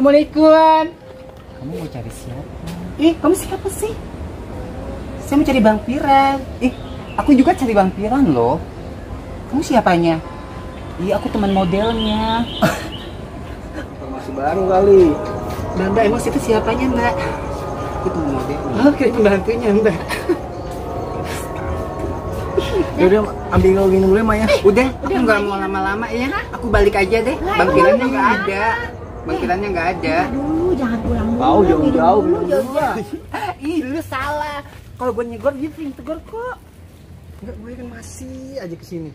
Assalamualaikum. Kamu mau cari siapa? Kamu siapa sih? Saya mau cari Bang Piran. Aku juga cari Bang Piran loh. Kamu siapanya? Aku teman modelnya. Masih baru kali. Mbak, emang situ siapanya, Mbak? Aku teman modelnya. Oke, pembantunya, Mbak. Yaudah, ambil gini dulu ya, Maya. Udah, aku nggak mau lama-lama ya. Aku balik aja deh. Bang Pirannya nggak ada. Bang Pirannya nggak ada. Dulu jangan pulang dulu. Tahu jauh-jauh Jauh-jauh. Lu salah. Kalau gue nyegor, dia sering tegur kok. Enggak, gue kan masih aja kesini.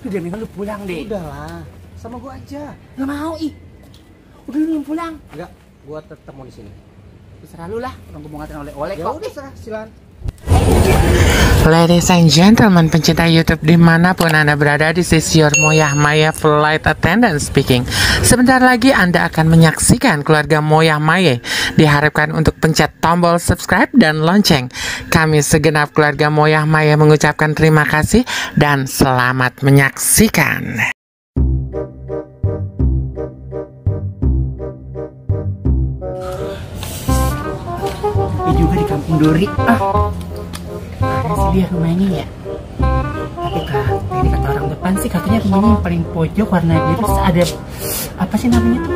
Udah mendingan lu pulang deh. Udahlah, sama gue aja. Nggak mau, Udah lu yang pulang. Enggak, gue tetap mau di sini. Terserah lu lah. Orang gue mau ngatain oleh-oleh Ya kok. udah, serah, silakan. Ladies and gentlemen, pencinta YouTube dimanapun Anda berada, this is your Moyah Maya Flight Attendant speaking. Sebentar lagi Anda akan menyaksikan keluarga Moyah Maya. Diharapkan untuk pencet tombol subscribe dan lonceng. Kami segenap keluarga Moyah Maya mengucapkan terima kasih dan selamat menyaksikan. Ini juga di Kampung Dori. Mana sih dia rumahnya ya? Tapi ini kata orang depan sih katanya rumahnya yang paling pojok warna biru. Terus ada apa sih namanya tuh?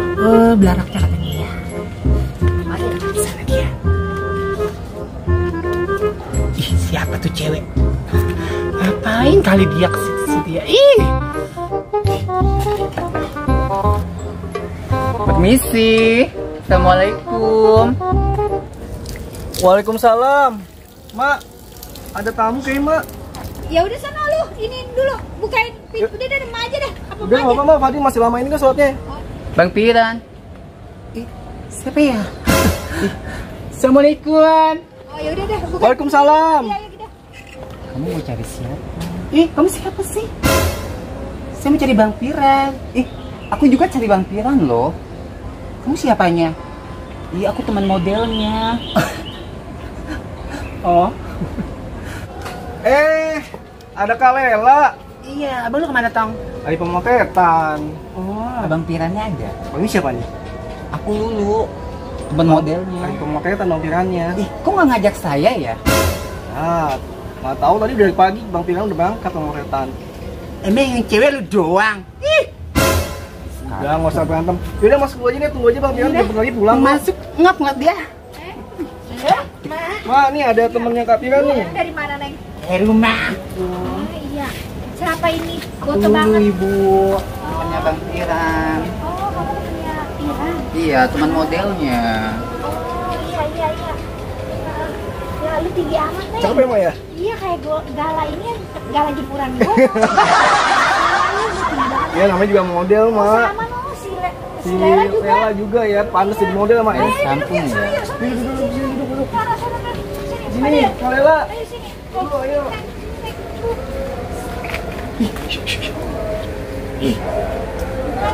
Belaraknya katanya ya. Ada di sana dia. Siapa tuh cewek? Ngapain kali dia ke situ ya? Permisi. Assalamualaikum. Waalaikumsalam. Mak, ada tamu kayak Mak. Ya udah sana lu, ini dulu bukain pintu. Udah emak aja dah. Udah nggak apa-apa, Fadi masih lama ini kan sholatnya. Bang Piran. Siapa ya? Assalamualaikum. Oh ya udah dah, bukain. Waalaikumsalam. Iya, gitu. Kamu mau cari siapa? Kamu siapa sih? Saya mau cari Bang Piran. Aku juga cari Bang Piran loh. Kamu siapanya? Aku teman modelnya. Oh. Ada Kak Lela. Iya, abang lu kemana, Tong? Lagi pemotretan. Oh, Abang Pirannya ada. Oh, ini siapa nih? Aku dulu teman modelnya. Lagi pemotretan Bang Pirannya. Kok nggak ngajak saya ya? Ah, nggak tahu tadi dari pagi Bang Piran udah berangkat pemotretan. Emang yang cewek lu doang. Udah, nggak usah berantem. Yaudah masuk dulu aja deh, tunggu aja Bang Piran bentar lagi pulang. Masuk ngap dia. Ma, nih ada temennya Kak Piran nih. Dari mana, Neng? Rumah. Oh iya. Siapa ini? Foto banget. Ibu, temannya Bang Piran. Oh, kamu punya Piran. Iya, teman modelnya. Oh iya. Ya lu tinggi amat, Neng. Cakep ya, Ma ya? Iya, kayak gala ini gala jemuran gua. Iya, namanya juga model, Ma. Sama no, si Lela juga. Lela juga ya, pantas jadi model, Ma ya. Kampung ya. Duduk. Sana, Sini, Kak Lela. ayo sini. Ayo.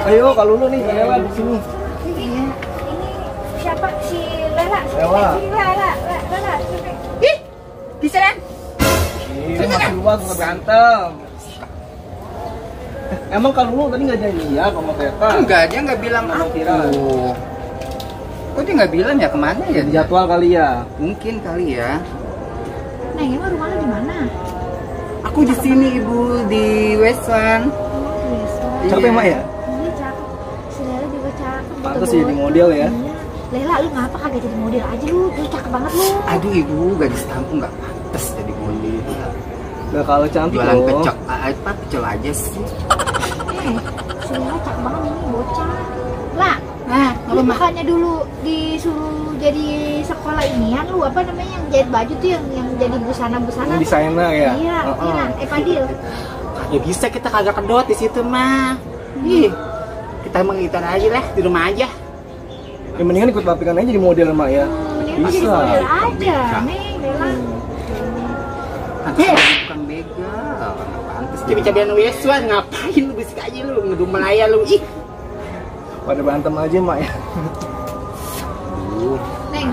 Ayo, Kak Lulu nih, Kak Lela di sini. Ini siapa? Si Lela. Lela. Lela. Bisa kan? Ih, masih luas, nggak berantem. Emang Kak Lulu tadi nggak janji ya pemotretan? Enggak, dia nggak bilang Bang aku. Piran. Kok dia nggak bilang ya kemana ya? Jadi jadwal kali ya. Mungkin kali ya. Neng, emang rumah lu di mana? Aku di sini Ibu di Westland. Cakep ya, Ma ya? Iya, cakep. Si Lela juga cakep. Pantas jadi model ya. Iya. Lela, lu ngapa kagak jadi model aja lu? Lu cakep banget lu. Aduh Ibu, gadis kampung nggak pantas jadi model. Udah kalau cantik Jualan loh. pecel aja sih. Si Lela cakep banget ini bocah. Lah, apa, lu Ma? bukannya dulu disuruh jadi sekolah inian lu apa namanya yang jahit baju tuh yang jadi busana-busana. Yang desainer ya? Iya, Fadil. Ya bisa kita kagak kedot di situ mah. Kita mengitar aja lah di rumah aja. Ya mendingan ikut papikan aja jadi model, Ma ya. Mendingan jadi Bisa. model aja, Bisa. Neng, Lela. Bukan begal. Pantas cabe-cabean Westland ngapain lu bisik aja lu ngedumel aja lu. Pada berantem aja, Ma ya. Neng,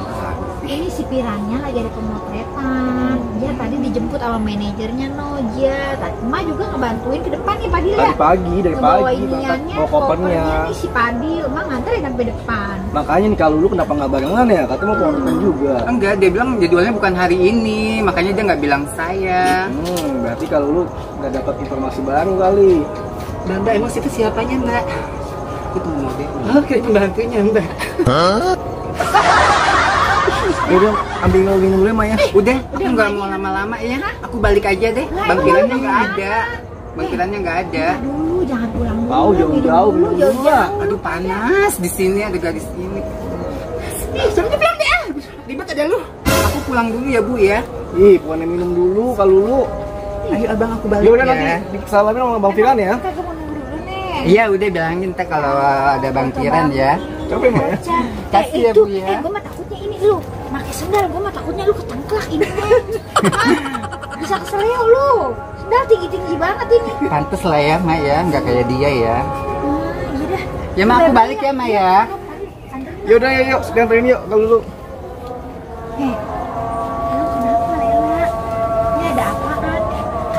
ini si Pirannya lagi ada pemotretan. Dia tadi dijemput sama manajernya Noja. Tadi emak juga ngebantuin ke depan ya Padil ya. Dari pagi Ngebawa berangkat, iniannya, bawa kopernya. nih si Padil, emak nganterin sampai depan. Makanya nih kalau lu kenapa nggak barengan ya? Katanya mau pemotretan juga. Enggak, dia bilang jadwalnya bukan hari ini, makanya dia nggak bilang saya. Berarti kalau lu nggak dapat informasi baru kali. Mbak, emang situ siapanya Mbak? Aku tunggu model. Oke, pembantunya Mbak. Udah ambil minum dulu ya Maya. Udah, aku nggak mau lama-lama ya. Aku balik aja deh. Bangkirannya nggak ada. Bangkirannya nggak ada. Dulu jangan pulang dulu. Tahu jauh-jauh minum dulu, jauh-jauh. Aduh panas di sini, ada gadis ini. Nih, suruh dia pulang deh. Ribet ada lu. Aku pulang dulu ya Bu ya. Ih, bukannya minum dulu kalau lu. Ayo abang aku balik Ya udah ya. nanti disalamin sama Bang Firan ya. Kagak mau nunggu dulu nih. Iya udah bilangin teh kalau ada bangkiran ya. Capek Maya. Kasih ya, Bu, ya. Gue mah takutnya ini lu pakai sendal, gue mah takutnya lu ketengklak ini mah. Bisa keseleo lu. Sendal tinggi-tinggi banget ini. Pantes lah ya Mak ya, nggak kayak dia ya. Iya dah. Ya Mak aku balik ya Mak ya. Yaudah yuk, dianterin yuk kalau lu. Lu kenapa Lela? Ini ada apaan?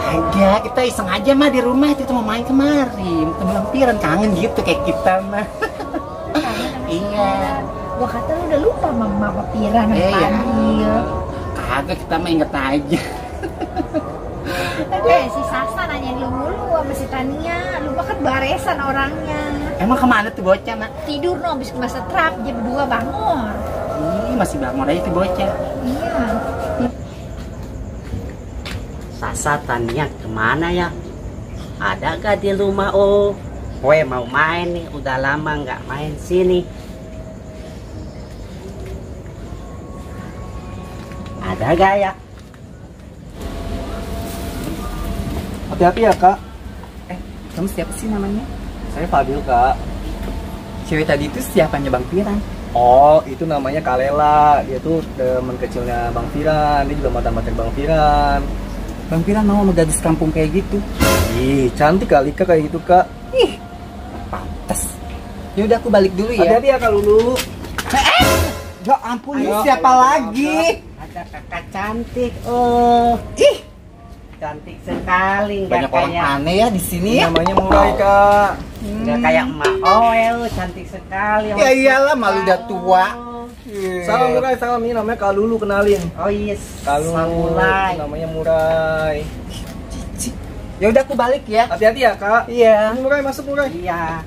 Kagak, kita iseng aja mah di rumah, kita mau main kemari. Ketemu lampiran, kangen gitu kayak kita mah. Iya. Gua kata lu udah lupa mama Piran sama Iya. Padil. Kagak, kita mah inget aja. Si Sasa nanyain lu mulu sama si Tania. Lu kan baresan orangnya. Emang kemana tuh bocah Mak? Tidur no, abis masa trap, dia berdua bangor. Ih, masih bangun aja tuh bocah. Iya. Sasa Tania kemana ya? Ada gak di rumah? Oh, gue mau main nih, udah lama nggak main sini. Ada gak ya? Hati-hati ya Kak. Kamu siapa sih namanya? Saya Fadil Kak. Cewek tadi itu siapanya Bang Piran? Oh, itu namanya Kalela. Dia tuh teman kecilnya Bang Firan. Dia juga mantan-mantan Bang Firan. Bang Piran mau sama gadis kampung kayak gitu? Ih, cantik kali Kak kayak gitu Kak. Ih, pantes. Yaudah aku balik dulu ya. Hati-hati ya Kak Lulu. Ya ampun, ini Ayo, siapa ayo, lagi? Ada kakak cantik. Oh, Ih, cantik sekali. banyak orang aneh ya di sini ya. Namanya Murai Kak. Nggak kayak emak Oel, cantik sekali. Ya iyalah, malu udah tua. Salam Murai, salam. Ini namanya Kak Lulu, kenalin. Oh yes, Kak Lulu, Samurai. namanya Murai. Ya udah aku balik ya. Hati-hati ya Kak. Iya. Ini Murai, masuk Murai. Iya,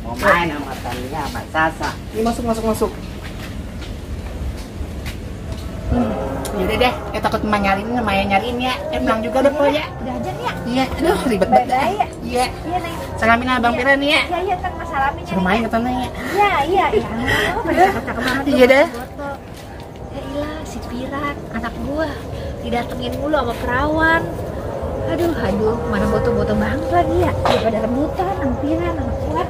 mau main sama Tania, sama Sasa. Ini masuk. Yaudah deh, takut emak nyariin, Maya nyariin ya. Pulang juga deh po ya. Udah aja nih ya. Iya, aduh ribet banget. Bye-bye ya. Iya. Iya Neng. Salamin abang Iya. Piran ya. Iya iya kan masalamin Suruh main ke sana ya. Iya. Cakep banget. Iya lu, dah. foto. Ya ilah si Piran anak gua didatengin mulu sama perawan. Aduh, mana foto-foto banget lagi ya. Daripada rebutan sama Piran anak gua.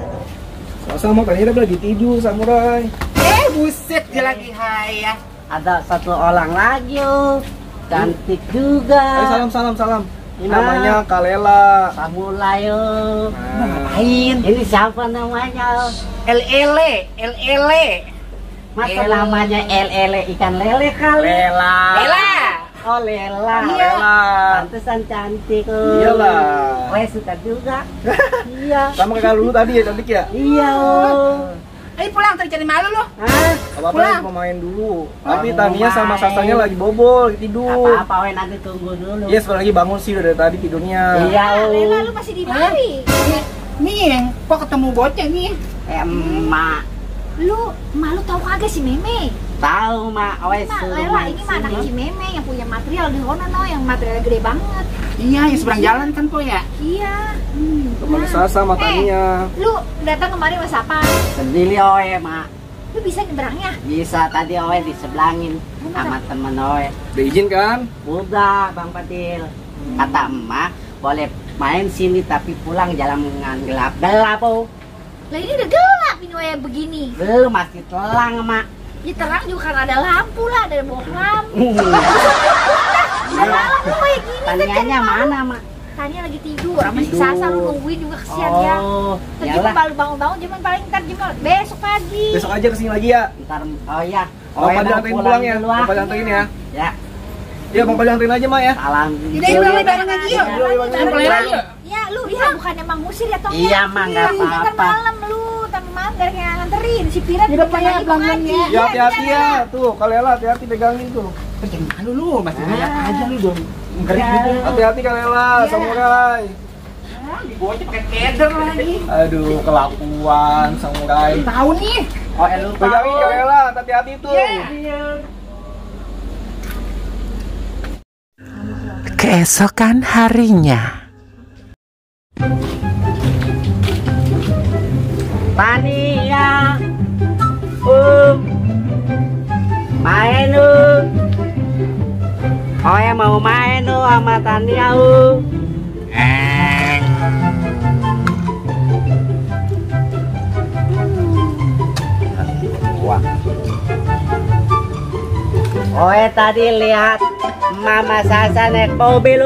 Sama kayaknya dia lagi tidur, Samurai. Buset dia lagi hai ya. Ada satu orang lagi, oh. Cantik juga. Salam. Ini namanya Kalela. Samurai, oh. Ngapain? Ini siapa namanya? Lele. Masa Lela. namanya lele ikan lele kali? Lela. Oh Lela. Iya. Pantesan cantik. Oh. Iyalah. Gue suka juga. Iya. Sama kayak Kak Lulu tadi ya, cantik ya. Iya. Oh. Ayo pulang, cari malu lu. Hah? Apa-apa mau main dulu. Tapi mau Tania sama main. Sasanya lagi bobol, lagi tidur. Apa-apa, we nanti tunggu dulu. Iya, sebentar lagi bangun sih udah dari tadi tidurnya. Iya. Oh. Lela lu masih di mari. Nih, kok ketemu bocah nih? Emak. Lu malu tahu kagak si Meme? Tahu mak, Ini wes mah suruh Lela, main ini mah anak sini. si Meme yang punya material di Hono no, yang materialnya gede banget. Iya, yang seberang jalan kan po ya. Iya. Teman Sasa sama Tania. Lu datang kemari sama siapa? Sendiri oe mak. Lu bisa nyebrangnya? Bisa tadi oe disebelangin sama temen oe. Udah izin kan? Udah Bang Padil. Kata emak boleh main sini tapi pulang jalan gelap-gelap oh. Lah ini udah gelap ini kayak begini. Belum masih telang mak. Ya terang juga kan ada lampu lah, ada bohlam. Ada lampu kayak gini kan Tanyanya jadi malu. mana mak? Tanya lagi tidur, sama si Sasa lu nungguin juga kesian ya. Oh, Tadi yalah. baru bangun-bangun cuman paling ntar jam besok pagi. Besok aja kesini lagi ya. Ntar, oh ya, Bang Fadli anterin pulang ya. Bang Fadli anterin ya. Ya. Iya, Bang Fadli anterin aja, Mak ya. Salam. Tidak pulang bareng aja ya. Pelera. Ya lu ya bukan emang ngusir ya Tong. Iya, Mang, nggak apa-apa. Malam lu, tapi malam gak nganterin si Pirat. Di depan ya, pelanggannya. Ya hati-hati ya. Tuh, Kalela hati-hati pegangin tuh. Jangan malu lu, masih banyak aja lu dong. Ngeri gitu. Hati-hati Kalela, samurai. Dibocor pakai keder lagi. Aduh, kelakuan samurai. Tahu nih. Oh, lu Pegangin Kalela, hati-hati tuh. Keesokan harinya. Tania. Main Oe mau main sama Tania Oe tadi lihat Mama Sasa naik mobil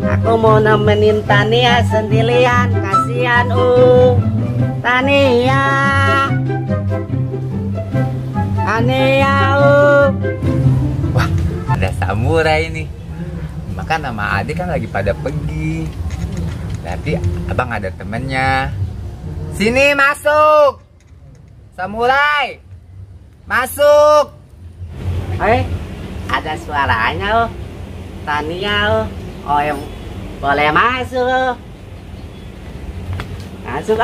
Aku mau nemenin Tania sendirian, kasihan Tania. Tania Wah, ada samurai nih. Makan sama adik kan lagi pada pergi. Tapi abang ada temennya. Sini masuk. Samurai. Masuk. ada suaranya Tania yang boleh masuk Masuk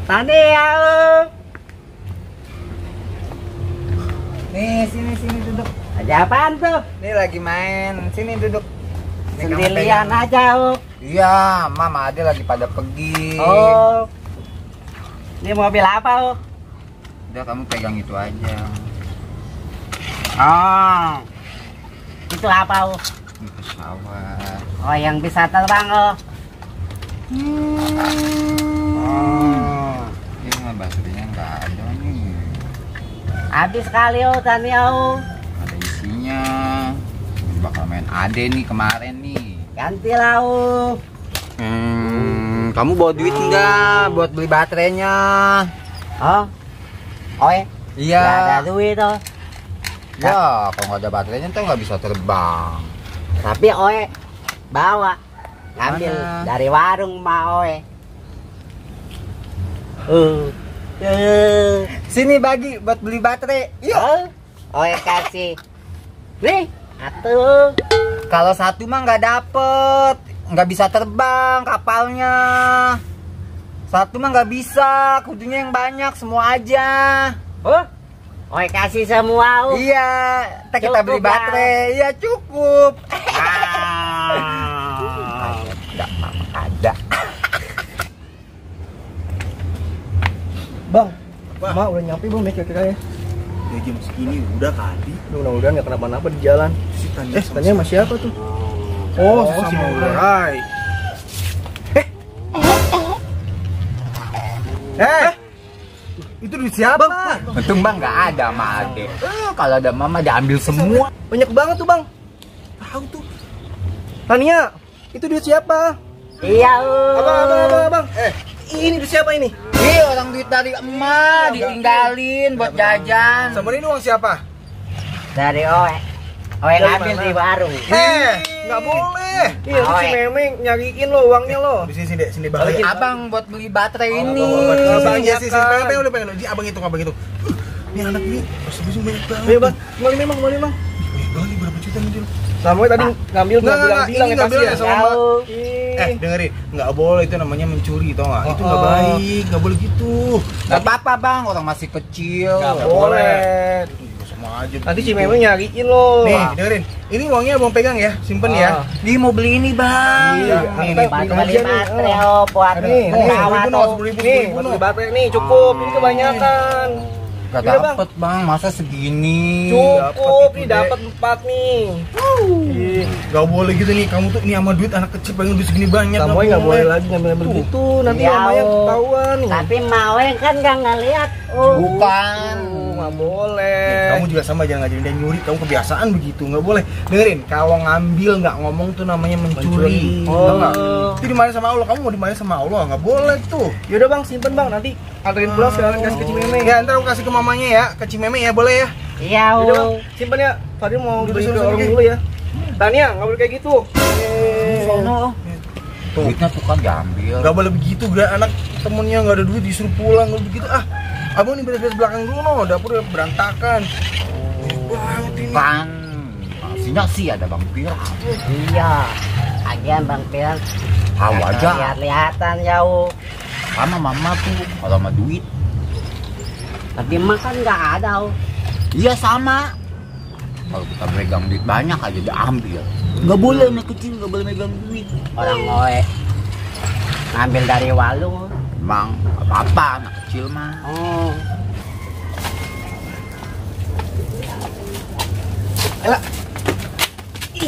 Tania Nih, sini duduk. Ada apaan tuh? Nih lagi main. Sini duduk. Nih, kamu Sendirian pegang. aja Iya, Mama Ade lagi pada pergi. Ini mobil apa Udah kamu pegang itu aja. Itu apa Ini pesawat. yang bisa terbang Ini mah baterainya nggak ada nih. Habis kali Tania Ada isinya. Ini bakal main Ade nih kemarin nih. ganti lau. Kamu bawa duit nggak buat beli baterainya? Iya. Gak ada duit Ya, kalau nggak ada baterainya tuh nggak bisa terbang. Tapi bawa ngambil Mana? dari warung mah Sini bagi buat beli baterai. Yuk. Kasih nih atuh. Kalau satu mah nggak dapet, nggak bisa terbang kapalnya. Satu mah nggak bisa, kudunya yang banyak semua aja. Kasih semua Iya, kita Cukup, beli Bang. baterai. Iya cukup. Nggak Mama ada. Bang, Ma udah nyampe belum ya kira-kira ya? Ya jam segini udah kali. Mudah-mudahan nggak kenapa-napa di jalan. Si Tania Tanya sama siapa tuh? Oh, samurai. Itu duit siapa? Untung Bang nggak ada sama Ade. Kalau ada Mama diambil semua. Banyak banget tuh bang. Tahu tuh. Tania, itu duit siapa? Iya Abang. Ini duit siapa ini? Ih, orang duit dari emak ditinggalin buat jajan. Sama ini uang siapa? dari Dari ngambil mana? di warung. Nggak boleh. Iya, lu si Oe. Memeng nyariin lo uangnya lo. Di sini bang. Abang buat beli baterai ini. Abang Sini, kan. pengen udah pengen. Di abang hitung. Ini anak ini, pasang banyak banget. Iya bang, kembali memang. Bang, ini berapa juta nih dia? Samuel tadi ngambil nggak bilang ini ya nggak pasti bilang ya. ya sama Mbak. Ih. Dengerin, nggak boleh, itu namanya mencuri, tau nggak? Itu nggak Oh. baik, nggak boleh gitu. Nggak apa-apa Bang, orang masih kecil. Nggak boleh. Sama aja. Nanti si Memeng nyariin lo. Nih, dengerin. Ini uangnya abang pegang ya, simpen ya. Dia mau beli ini Bang. Iya. Nih, Batu beli beli aja nih. baterai buat Nih, Nih, pesawat 10.000 tuh. nih, 10.000 Nih, buat beli baterai nih cukup. Ini kebanyakan. Gak Iya, dapet bang, masa segini? Cukup nih, Dapet itu, dapat 4 nih. Ih, gak boleh gitu nih, kamu tuh ini sama duit anak kecil pengen duit segini banyak. Kamu nggak boleh lagi ngambil gitu, nanti Iya, mamanya oh. ketahuan nih. Tapi mau kan nggak ngeliat. Oh. Bukan. Nggak boleh. Kamu juga sama, jangan ngajarin dia nyuri, kamu kebiasaan begitu, nggak boleh. Dengerin, kalau ngambil nggak ngomong tuh namanya mencuri. Mencuri. Tahu nggak? Oh. Itu dimarahin sama Allah, kamu mau dimarahin sama Allah, nggak boleh tuh. Yaudah bang, simpen bang, nanti anterin pulang sekalian kasih ke Cimeme. Ya, ntar aku kasih ke mamanya ya, ke Cimeme ya, boleh ya? Iya. Yaudah bang, Oh. simpen ya. Fadil mau Udah, beli ke suruh orang pergi. dulu ya. Tania, nggak boleh kayak gitu. Sono. Tuh. Duitnya tuh kan diambil. Nggak boleh begitu, gak anak temennya nggak ada duit disuruh pulang, nggak begitu. Ah, abang nih beres-beres belakang dulu no, dapur udah berantakan. Banget ini. Kan, pastinya sih ada Bang Pira. Iya. Agian Bang Piran. Tahu aja. Lihat-lihatan jauh. Sama mama tuh, kalau sama duit. Tapi mah kan nggak ada. Oh. Iya sama. Kalau kita megang duit banyak aja diambil. Nggak boleh anak kecil, nggak boleh megang duit. Orang ngoe ngambil dari walung. Emang apa-apa anak kecil mah. Oh.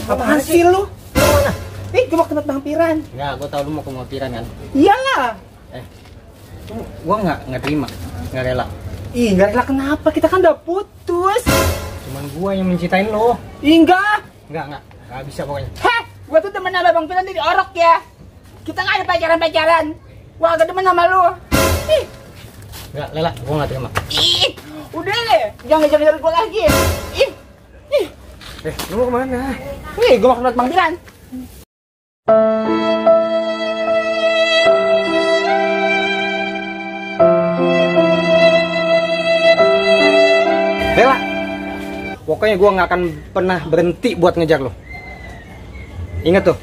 Apaan sih lu? Mana? Gue mau ke tempat Bang Piran. Enggak, gua tahu lu mau ke Piran kan. Iyalah. Gua nggak terima, nggak rela. Ih, nggak rela kenapa? Kita kan udah putus. Cuman gua yang mencintain lo. Ih, enggak. Nggak bisa pokoknya. Heh, gua tuh temen sama Bang Piran di orok ya. Kita nggak ada pacaran-pacaran. Wah, gak demen sama lu. Ih, Nggak rela, gua nggak terima. ih, udah deh. Jangan ngejar-ngejar gua lagi. Ih, ih. Lu mau kemana? Nih, gua mau ke tempat Bang Piran. Rela. Pokoknya gua nggak akan pernah berhenti buat ngejar lo. Ingat tuh.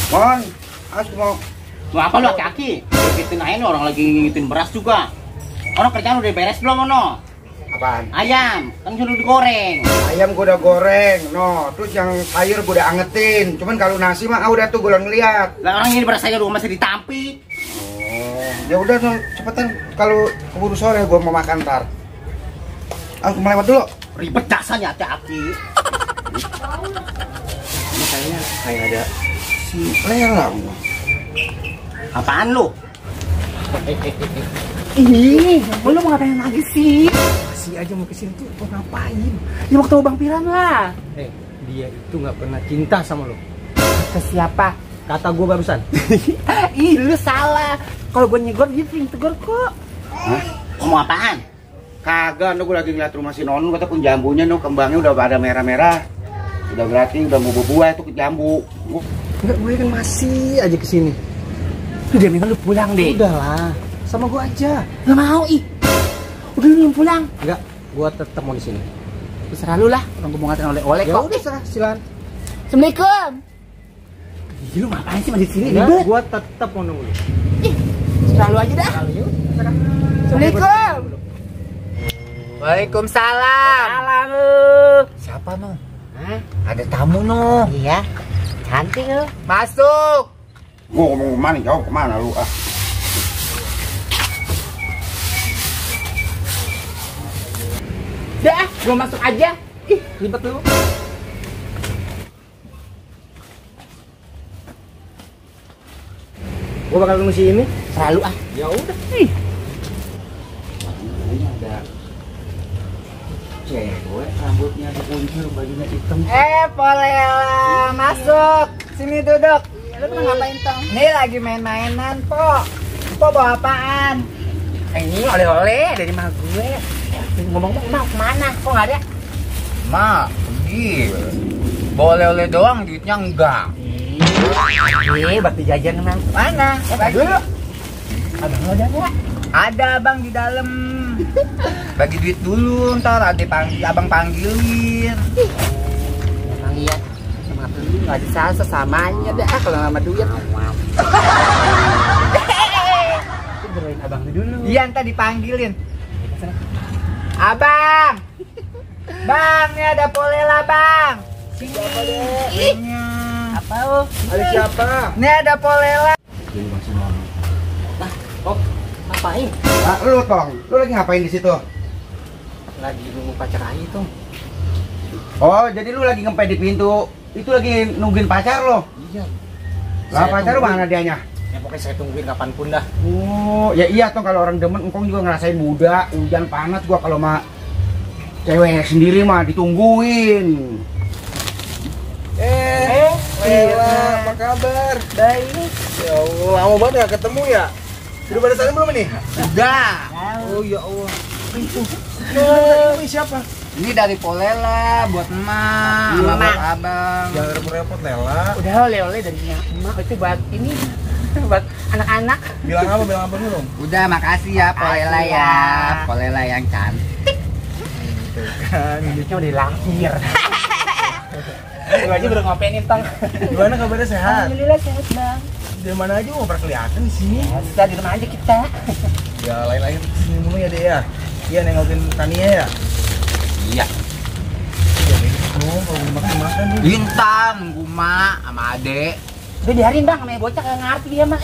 Mon, aku mau Mau apa lu kaki? Ngitin aja nih, orang lagi ngitin beras juga. Orang kerjaan udah beres belum ono? apaan? Ayam, kan sudah digoreng. Ayam gua udah goreng, no. Terus yang sayur gua udah angetin. Cuman kalau nasi mah udah tuh gua ngeliat. Lah orang ini beras aja dulu masih ditampi. Oh, ya udah no, cepetan. Kalau keburu sore gua mau makan ntar. Aku melewat dulu. Ribet dasarnya hati-hati. Ini kayaknya kayak ada si Lela. Apaan lu? Ih, lu mau ngapain lagi sih? Masih aja mau kesini tuh mau ngapain? Ya mau ketemu Bang Piran lah. Dia itu nggak pernah cinta sama lo. Ke siapa? Kata gua barusan. Ih, lu salah. Kalau gue nyegor, dia sering tegur kok. Hah? Ngomong apaan? Kagak, no, gua lagi ngeliat rumah si Nonu, kata pun jambunya no, kembangnya udah pada merah-merah. Udah berarti udah mau berbuah itu ke jambu. Enggak, gue kan masih aja kesini. Lu dia minggu lu pulang deh. Udahlah, sama gua aja. Gak mau, ih. Udah lu belum pulang. Enggak, gua tetap mau di sini. Terserah lu lah. Orang gue mau ngatain oleh-oleh Ya kok. udah serah, silakan. Assalamualaikum. Ih, lu ngapain sih masih di sini? Enggak, Ribet. gua tetap mau nunggu lu. Terserah lu aja dah. Assalamualaikum. Waalaikumsalam. Salam lu. Siapa no? Hah? Ada tamu no. Iya. Cantik lu. Masuk. Gua ngomong kemana, jauh kemana lu ah? Dah, gua masuk aja. Ih, ribet lu. Gua bakal nunggu sini. Selalu ah. Ya udah. Ih. Ada cewek rambutnya dikunci, bajunya hitam. Polela, masuk. Sini duduk. Lu pernah ngapain tong? Nih lagi main-mainan, Po. Po bawa apaan? Ini oleh-oleh dari mah gue. Ngomong-ngomong, mau kemana? Kok nggak ada? Ma, pergi. Boleh oleh doang, duitnya enggak. Ih, bakti jajan emang. Mana? Bagi dulu. Abang lo ada nggak? Ada bang di dalam. Bagi duit dulu, ntar abang panggilin. Emang iya. Sama dulu nggak disasa samanya dah kalau sama duit. Benerin abang dulu. Iya, ntar dipanggilin. Abang, bang, ini ada polela bang. Sini. Halo. Ada siapa? Ini ada Polela. Oh, ngapain? Nah, lu Tong, lu lagi ngapain di situ? Lagi nunggu pacar Ayu tuh. Oh, jadi lu lagi ngempet di pintu. Itu lagi nungguin pacar lo? Iya. Lah Saya pacar lu tungguin. mana dianya? Ya pokoknya saya tungguin kapanpun dah. Oh, ya iya Tong, kalau orang demen engkong juga ngerasain muda, hujan panas gua kalau mah cewek sendiri mah ditungguin. Lela, apa kabar? Baik. Ya Allah, lama banget gak ketemu ya? Udah pada saling belum ini? Udah. Oh ya Allah. Ini siapa? Ini dari Polela buat emak, sama buat abang. Jangan repot-repot Lela. Udah oleh-oleh dari emak itu buat ini buat anak-anak. Bilang apa dulu? Udah, makasih ya Polela ya. Polela yang cantik. Kan, Hidupnya udah lahir. Gue aja baru ngopenin Tong. gimana kabarnya sehat? Alhamdulillah sehat bang. Dari mana aja mau pernah kelihatan di sini? Kita di rumah aja kita. Ya lain-lain kesini mulu ya deh ya. Iya nengokin Tania ya. Iya. Iya deh. Oh, kalau makan nih. Bintang, nunggu mak sama adek. Udah biarin bang, namanya bocah kagak ngerti dia mah.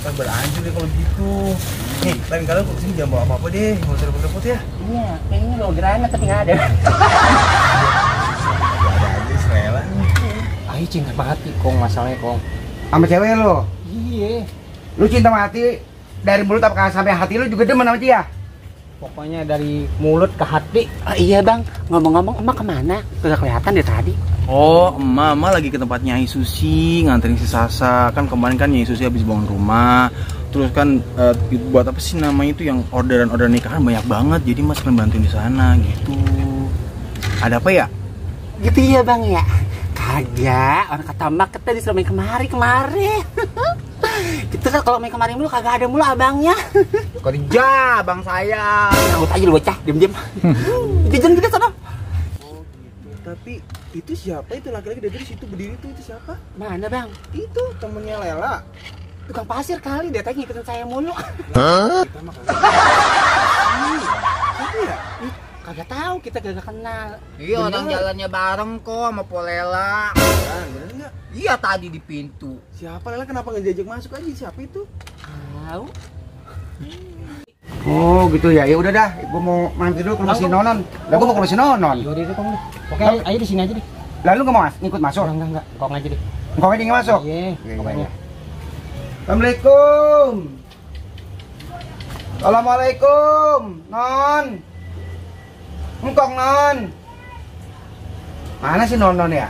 Kan berlanjut deh kalau gitu. Nih, lain kali aku kesini jangan bawa apa-apa deh. Nggak usah repot-repot ya. Iya, kayaknya lo granat tapi nggak ada. Ada aja Lela nih. Ayo cinta banget nih Kong, masalahnya Kong. Sama cewek lo? Iya. Lu cinta mati dari mulut apa sampai hati lu juga demen sama dia? Pokoknya dari mulut ke hati. Iya bang, ngomong-ngomong emak kemana? Udah kelihatan dari tadi. Oh, emak lagi ke tempatnya Nyai Susi nganterin si Sasa. Kan kemarin kan Nyai Susi habis bangun rumah. Terus kan buat apa sih namanya itu yang orderan nikahan banyak banget. Jadi Mas kalian bantuin di sana gitu. Ada apa ya? Gitu ya bang ya? Kagak, orang kata emak kita disuruh main kemari. Kita kan kalau main kemari mulu kagak ada mulu abangnya. Kerja, bang saya. Takut aja lu bocah, diam-diam. Jajan kita sana. Tapi itu siapa itu laki-laki dari situ berdiri tuh itu siapa? Mana bang? Itu temennya Lela. Tukang pasir kali, dia tadi ngikutin saya mulu. Kita mah kagak. Siapa ya? Kagak tahu, kita kagak kenal. Iya, orang jalannya bareng kok sama Polela. Bener nggak? Iya, tadi di pintu. Siapa Lela kenapa nggak diajak masuk aja? Siapa itu? Tahu? Oh gitu ya, ya udah dah, gua mau mampir dulu ke rumah si Nonon. Lah gua mau ke rumah si Nonon. Yaudah deh Kong. Oke, ayo di sini aja deh. Lalu nggak mau ngikut masuk? Enggak. Kong aja deh. Engkau ini nggak masuk? Iya, pokoknya. Assalamualaikum. Assalamualaikum, Non. Engkong Non. Mana sih Non ya?